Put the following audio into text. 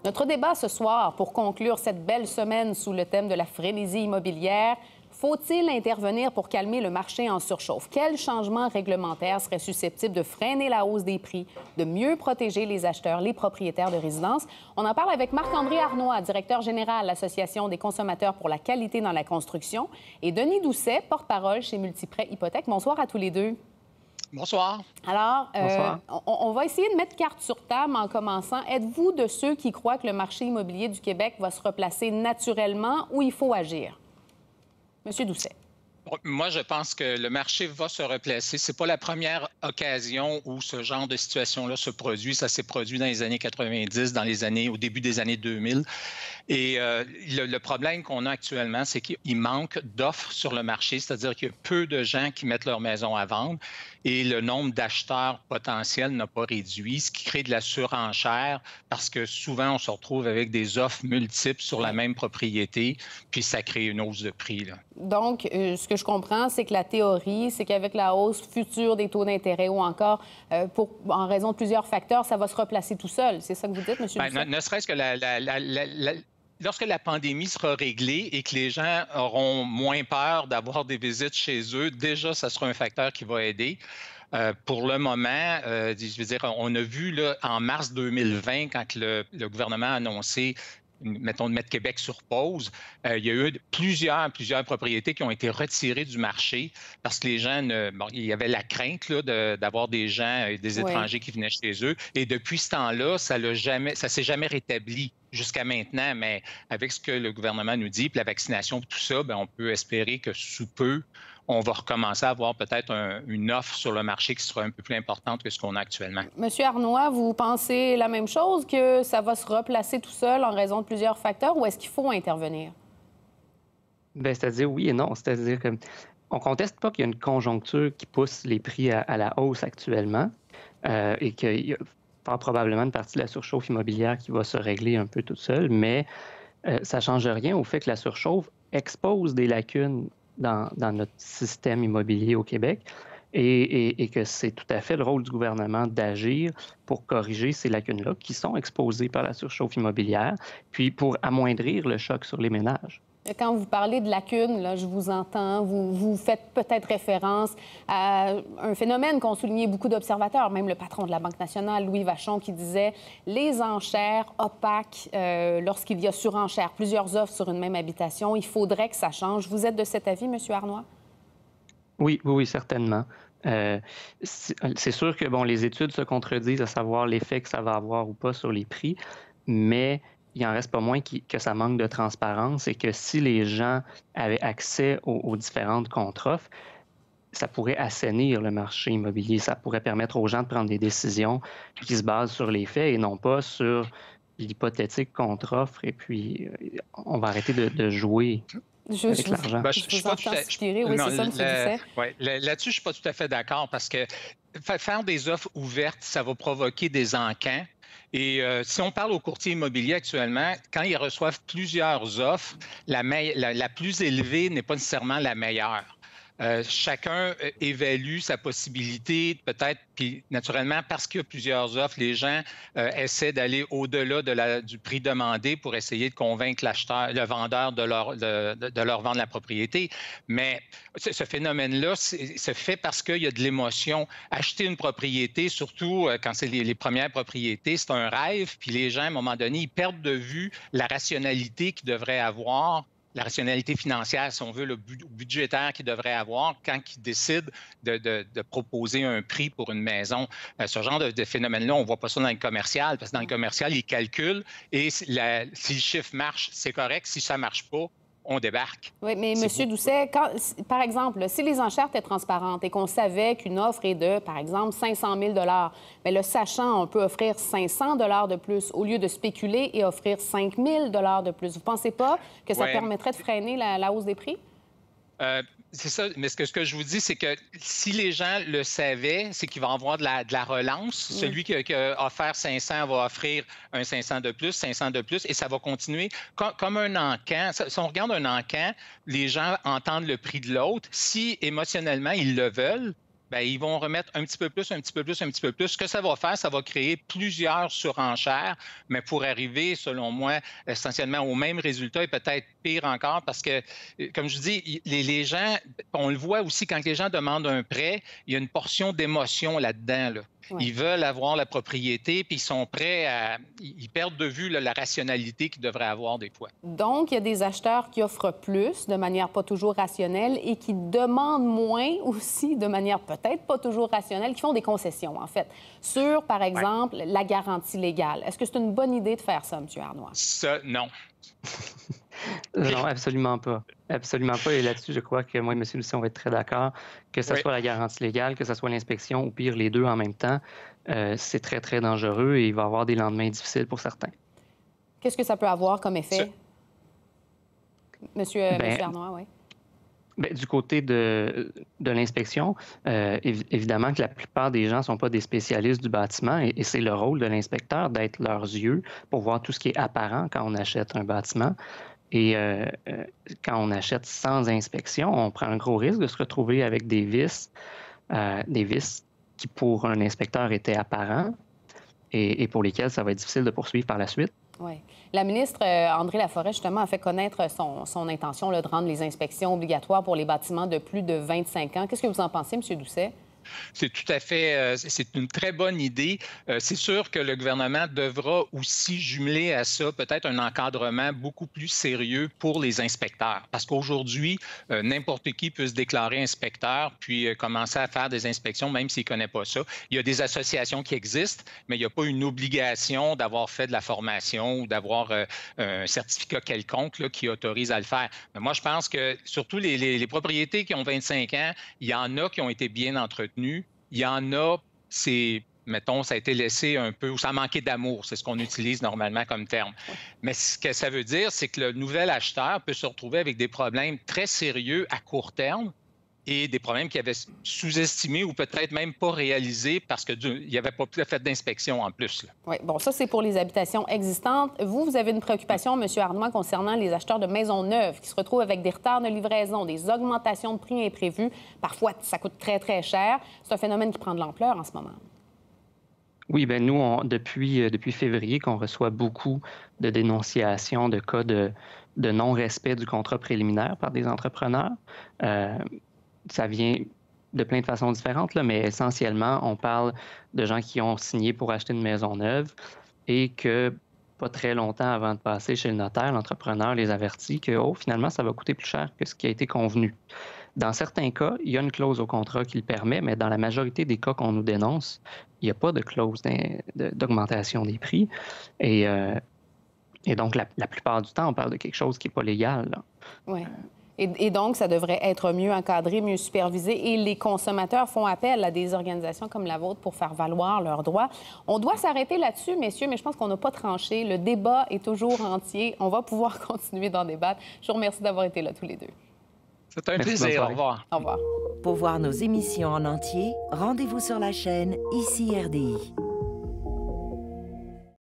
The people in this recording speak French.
Notre débat ce soir, pour conclure cette belle semaine sous le thème de la frénésie immobilière, faut-il intervenir pour calmer le marché en surchauffe? Quels changements réglementaires seraient susceptibles de freiner la hausse des prix, de mieux protéger les acheteurs, les propriétaires de résidences? On en parle avec Marc-André Arnois, directeur général de l'Association des consommateurs pour la qualité dans la construction, et Denis Doucet, porte-parole chez Multiprêt Hypothèque. Bonsoir à tous les deux. Bonsoir. Alors, Bonsoir. On va essayer de mettre carte sur table en commençant. Êtes-vous de ceux qui croient que le marché immobilier du Québec va se replacer naturellement ou il faut agir? Monsieur Doucet. Moi, je pense que le marché va se replacer. Ce n'est pas la première occasion où ce genre de situation-là se produit. Ça s'est produit dans les années 90, au début des années 2000. Et le problème qu'on a actuellement, c'est qu'il manque d'offres sur le marché, c'est-à-dire qu'il y a peu de gens qui mettent leur maison à vendre et le nombre d'acheteurs potentiels n'a pas réduit, ce qui crée de la surenchère parce que souvent, on se retrouve avec des offres multiples sur la même propriété, puis ça crée une hausse de prix, là. Donc, ce que je comprends, c'est que la théorie, c'est qu'avec la hausse future des taux d'intérêt ou encore en raison de plusieurs facteurs, ça va se replacer tout seul. C'est ça que vous dites, M. Doucet? Ne serait-ce que lorsque la pandémie sera réglée et que les gens auront moins peur d'avoir des visites chez eux, déjà, ça sera un facteur qui va aider. Pour le moment, je veux dire, on a vu là, en mars 2020, quand le gouvernement a annoncé mettons, de mettre Québec sur pause, il y a eu plusieurs propriétés qui ont été retirées du marché parce que les gens, il y avait la crainte là, d'avoir des gens, des étrangers qui venaient chez eux. Et depuis ce temps-là, ça s'est jamais rétabli jusqu'à maintenant. Mais avec ce que le gouvernement nous dit, puis la vaccination, tout ça, bien, on peut espérer que sous peu, on va recommencer à avoir peut-être une offre sur le marché qui sera un peu plus importante que ce qu'on a actuellement. Monsieur Arnois, vous pensez la même chose, que ça va se replacer tout seul en raison de plusieurs facteurs, ou est-ce qu'il faut intervenir? Bien, c'est-à-dire oui et non. C'est-à-dire qu'on ne conteste pas qu'il y a une conjoncture qui pousse les prix à la hausse actuellement et qu'il y a fort probablement une partie de la surchauffe immobilière qui va se régler un peu toute seule, mais ça ne change rien au fait que la surchauffe expose des lacunes dans notre système immobilier au Québec et que c'est tout à fait le rôle du gouvernement d'agir pour corriger ces lacunes-là qui sont exposées par la surchauffe immobilière, puis pour amoindrir le choc sur les ménages. Quand vous parlez de lacunes, là, je vous entends, vous faites peut-être référence à un phénomène qu'ont souligné beaucoup d'observateurs, même le patron de la Banque nationale, Louis Vachon, qui disait les enchères opaques, lorsqu'il y a surenchère, plusieurs offres sur une même habitation, il faudrait que ça change. Vous êtes de cet avis, M. Arnois? Oui, certainement. C'est sûr que les études se contredisent à savoir l'effet que ça va avoir ou pas sur les prix, mais il n'en reste pas moins que ça manque de transparence et que si les gens avaient accès aux différentes contre-offres, ça pourrait assainir le marché immobilier. Ça pourrait permettre aux gens de prendre des décisions qui se basent sur les faits et non pas sur l'hypothétique contre-offre. Et puis, on va arrêter de jouer avec l'argent. Je vous entends inspirer. Oui, c'est ça, M. Doucet. Là-dessus, je ne suis pas tout à fait d'accord parce que faire des offres ouvertes, ça va provoquer des encans. Et si on parle aux courtiers immobiliers actuellement, quand ils reçoivent plusieurs offres, la plus élevée n'est pas nécessairement la meilleure. Chacun évalue sa possibilité, peut-être, puis naturellement, parce qu'il y a plusieurs offres, les gens essaient d'aller au-delà du prix demandé pour essayer de convaincre le vendeur de leur vendre la propriété. Mais ce phénomène-là se fait parce qu'il y a de l'émotion. Acheter une propriété, surtout quand c'est les premières propriétés, c'est un rêve, puis les gens, à un moment donné, ils perdent de vue la rationalité qu'ils devraient avoir, la rationalité financière, si on veut, le budgétaire qu'ils devraient avoir quand ils décident de proposer un prix pour une maison. Ce genre de phénomène-là, on ne voit pas ça dans le commercial, parce que dans le commercial, ils calculent et si le chiffre marche, c'est correct. Si ça ne marche pas, on débarque. Oui, mais M. Doucet, par exemple, si les enchères étaient transparentes et qu'on savait qu'une offre est de, par exemple, 500 000 bien, le sachant, on peut offrir 500 de plus au lieu de spéculer et offrir 5 000 de plus. Vous ne pensez pas que ça permettrait de freiner la hausse des prix? C'est ça, mais ce que je vous dis, c'est que si les gens le savaient, c'est qu'il va y avoir de la relance. Celui qui a offert 500 va offrir un 500 de plus, 500 de plus, et ça va continuer comme un encan. Si on regarde un encan, les gens entendent le prix de l'autre. Si émotionnellement, ils le veulent, bien, ils vont remettre un petit peu plus, un petit peu plus, un petit peu plus. Ce que ça va faire, ça va créer plusieurs surenchères, mais pour arriver, selon moi, essentiellement au même résultat et peut-être pire encore parce que, comme je dis, les gens, on le voit aussi quand les gens demandent un prêt, il y a une portion d'émotion là-dedans, là. Ouais. Ils veulent avoir la propriété, puis ils sont prêts à... Ils perdent de vue là, la rationalité qu'ils devraient avoir des fois. Donc, il y a des acheteurs qui offrent plus de manière pas toujours rationnelle et qui demandent moins aussi de manière peut-être pas toujours rationnelle, qui font des concessions, en fait, sur, par exemple, la garantie légale. Est-ce que c'est une bonne idée de faire ça, M. Arnois? Ça, non. Non, absolument pas. Absolument pas. Et là-dessus, je crois que moi et M. Lucien, on va être très d'accord. Que ce soit la garantie légale, que ce soit l'inspection, ou pire, les deux en même temps, c'est très, très dangereux et il va y avoir des lendemains difficiles pour certains. Qu'est-ce que ça peut avoir comme effet? Monsieur Arnois, oui. Bien, du côté de l'inspection, évidemment que la plupart des gens ne sont pas des spécialistes du bâtiment et c'est le rôle de l'inspecteur d'être leurs yeux pour voir tout ce qui est apparent quand on achète un bâtiment. Et quand on achète sans inspection, on prend un gros risque de se retrouver avec des vices qui, pour un inspecteur, étaient apparents et pour lesquels ça va être difficile de poursuivre par la suite. Oui. La ministre André Laforêt, justement, a fait connaître son intention là, de rendre les inspections obligatoires pour les bâtiments de plus de 25 ans. Qu'est-ce que vous en pensez, M. Doucet? C'est tout à fait, c'est une très bonne idée. C'est sûr que le gouvernement devra aussi jumeler à ça peut-être un encadrement beaucoup plus sérieux pour les inspecteurs. Parce qu'aujourd'hui, n'importe qui peut se déclarer inspecteur puis commencer à faire des inspections, même s'il ne connaît pas ça. Il y a des associations qui existent, mais il n'y a pas une obligation d'avoir fait de la formation ou d'avoir un certificat quelconque là, qui autorise à le faire. Mais moi, je pense que surtout les propriétés qui ont 25 ans, il y en a qui ont été bien entretenues. Il y en a, mettons, ça a été laissé un peu, ou ça a manqué d'amour, c'est ce qu'on utilise normalement comme terme. Mais ce que ça veut dire, c'est que le nouvel acheteur peut se retrouver avec des problèmes très sérieux à court terme et des problèmes qu'il avait sous-estimés ou peut-être même pas réalisés parce qu'il n'y avait pas fait d'inspection en plus. Là. Oui, bon, ça, c'est pour les habitations existantes. Vous avez une préoccupation, M. Arnois, concernant les acheteurs de maisons neuves qui se retrouvent avec des retards de livraison, des augmentations de prix imprévues. Parfois, ça coûte très, très cher. C'est un phénomène qui prend de l'ampleur en ce moment. Oui, bien nous, depuis février, qu'on reçoit beaucoup de dénonciations de cas de non-respect du contrat préliminaire par des entrepreneurs. Ça vient de plein de façons différentes, là, mais essentiellement, on parle de gens qui ont signé pour acheter une maison neuve et que pas très longtemps avant de passer chez le notaire, l'entrepreneur les avertit que finalement, ça va coûter plus cher que ce qui a été convenu. Dans certains cas, il y a une clause au contrat qui le permet, mais dans la majorité des cas qu'on nous dénonce, il n'y a pas de clause d'augmentation des prix. Et donc, la plupart du temps, on parle de quelque chose qui n'est pas légal. Oui. Et donc, ça devrait être mieux encadré, mieux supervisé. Et les consommateurs font appel à des organisations comme la vôtre pour faire valoir leurs droits. On doit s'arrêter là-dessus, messieurs, mais je pense qu'on n'a pas tranché. Le débat est toujours entier. On va pouvoir continuer d'en débattre. Je vous remercie d'avoir été là tous les deux. C'est un plaisir. Au revoir. Au revoir. Pour voir nos émissions en entier, rendez-vous sur la chaîne ICI RDI.